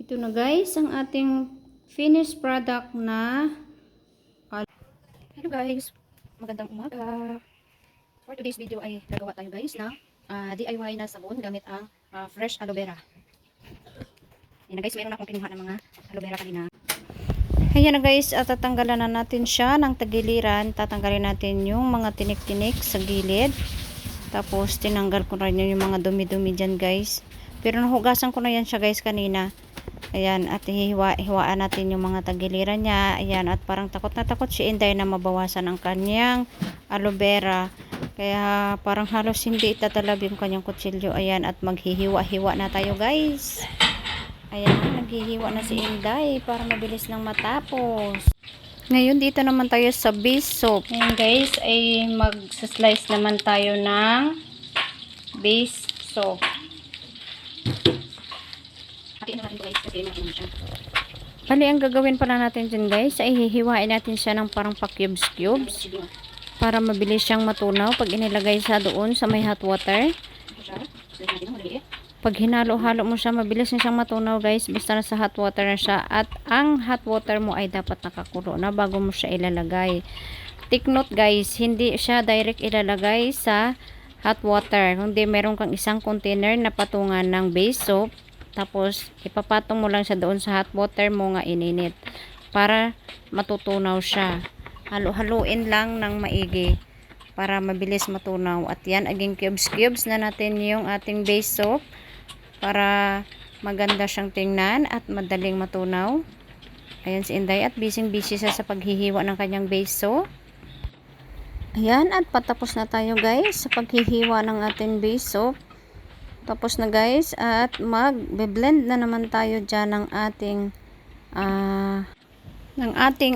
Ito na guys, ang ating finished product na hello guys, magandang umaga. For today's video ay gagawa tayo guys na DIY na sabon gamit ang fresh aloe vera. Yan na guys, meron akong kinuha ng mga aloe vera kanina. Ayan na guys, at tatanggalan na natin siya ng tagiliran. Tatanggalin natin yung mga tinik-tinik sa gilid. Tapos tinanggal ko na rin yung mga dumi-dumi dyan guys. Pero nahugasan ko na yan siya guys kanina. Ayan, at hiwaan natin yung mga tagiliran niya. Ayan, at parang takot na takot si Inday na mabawasan ang kanyang aloe vera. Kaya parang halos hindi itatalab yung kanyang kutsilyo. Ayan, at maghihiwa-hiwa na tayo guys. Ayan, naghihiwa na si Inday para mabilis nang matapos. Ngayon dito naman tayo sa base soap. Ayan guys, ay mag-slice naman tayo ng base soap. Bali, ang gagawin pala natin dyan guys, ay hihiwain natin siya ng parang pa-cubes-cubes para mabilis siyang matunaw pag inilagay sa doon sa may hot water. Pag hinalo-halo mo siya, mabilis na siyang matunaw guys, basta na sa hot water na siya. At ang hot water mo ay dapat nakakulo na bago mo siya ilalagay. Take note guys, hindi siya direct ilalagay sa hot water, kundi meron kang isang container na patungan ng base soap. Tapos, ipapatong mo lang siya doon sa hot water mo nga ininit para matutunaw siya. Halo-haluin lang ng maigi para mabilis matunaw. At yan, aging cubes-cubes na natin yung ating base soap para maganda siyang tingnan at madaling matunaw. Ayan si Inday at busy-busy siya sa paghihiwa ng kanyang base soap. Ayan, at patapos na tayo guys sa paghihiwa ng ating base soap. Tapos na guys, at mag-blend na naman tayo dyan ng ating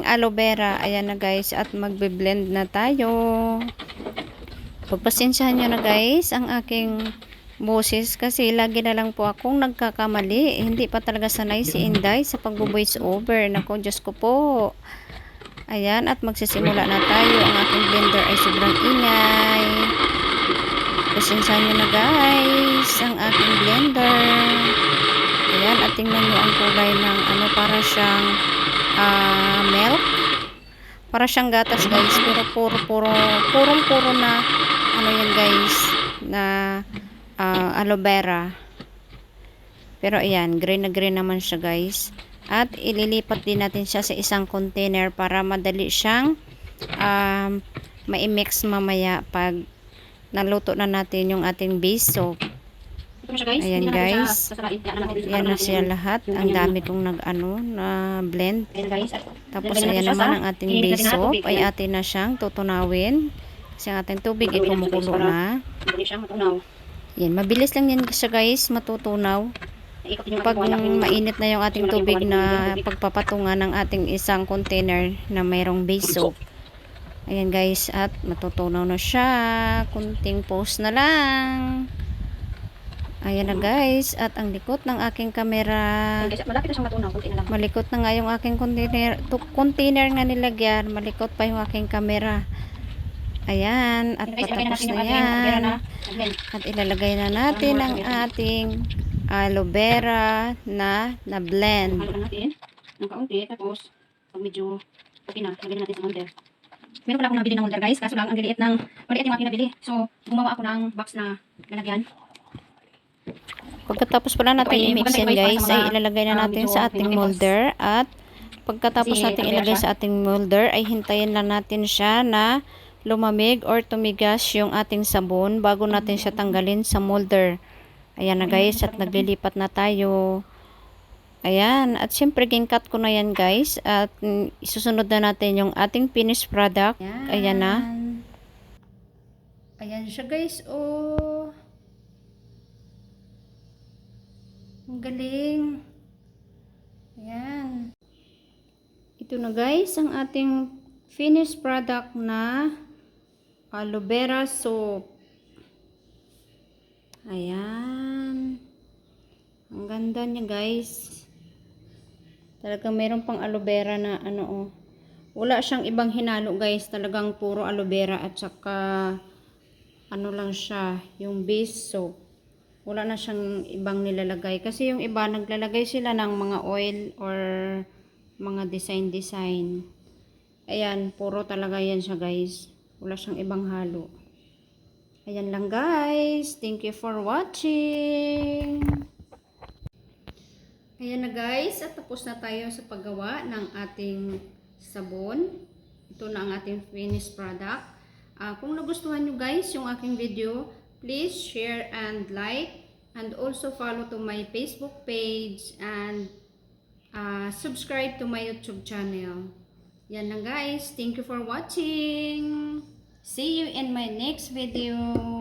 aloe vera. Ayan na guys, at magbe-blend na tayo. Pagpasensyahan nyo na guys ang aking boses kasi lagi na lang po akong nagkakamali. Hindi pa talaga sanay si Inday sa pag-voice over. Naku, Diyos ko po. Ayan, at magsisimula na tayo. Ang aking blender ay sobrang ingay. Pasensyahan nyo na guys ang aking blender. Ayan, at tingnan nyo ang kulay ng para siyang milk. Para siyang gatas guys, pero puro na yan guys, na aloe vera. Pero ayan, green na green naman siya guys. At ililipat din natin siya sa isang container para madali siyang mai-mix mamaya pag naluto na natin yung ating base soap. Ayan guys, yan na siya lahat. Ang dami kong na blend. Tapos ayan naman ang ating base soap ay atin na siyang tutunawin kasi ang ating tubig ay kumukulo na. Yan, mabilis lang yan siya guys matutunaw pag mainit na yung ating tubig na pagpapatungan ng ating isang container na mayroong base soap. Ayan guys, at matutunaw na siya. Kunting pause na lang. Ayan na guys, at ang likot ng aking camera. Malapit na siyang matunaw, kunti na lang. Malikot na nga yung aking container nga nilagyan. Malikot pa yung aking camera. Ayan, at patapos na yan. At ilalagay na natin ang ating aloe vera na blend. Halo natin ng kaunti, tapos pag medyo okay na, lagyan natin sa molder. Meron pala akong nabili ng molder guys, kaso lang ang maliit yung aking nabili. So, gumawa ako ng box na lalagyan. Pagkatapos pala natin i-mix yan guys, ay ilalagay na natin sa ating molder. At pagkatapos natin ilagay sa ating molder, ay hintayin lang natin siya na lumamig or tumigas yung ating sabon bago natin siya tanggalin sa molder. Ayan na guys, at naglilipat na tayo. Ayan, at syempre kin-cut ko na yan guys, at isusunod na natin yung ating finished product. Ayan na. Ayan siya guys, oh. Ang galing. Ayan. Ito na guys, ang ating finished product na aloe vera soap. Ayan. Ang ganda niya guys. Talagang meron pang aloe vera na wala siyang ibang hinalo guys. Talagang puro aloe vera at saka lang siya, yung base soap. Wala na siyang ibang nilalagay. Kasi yung iba, naglalagay sila ng mga oil or mga design. Ayan, puro talaga yan siya guys. Wala siyang ibang halo. Ayan lang guys. Thank you for watching. Ayan na guys. At tapos na tayo sa paggawa ng ating sabon. Ito na ang ating finished product. Kung nagustuhan nyo guys yung aking video, please share and like. And also follow to my Facebook page. And subscribe to my YouTube channel. Yan lang guys. Thank you for watching. See you in my next video.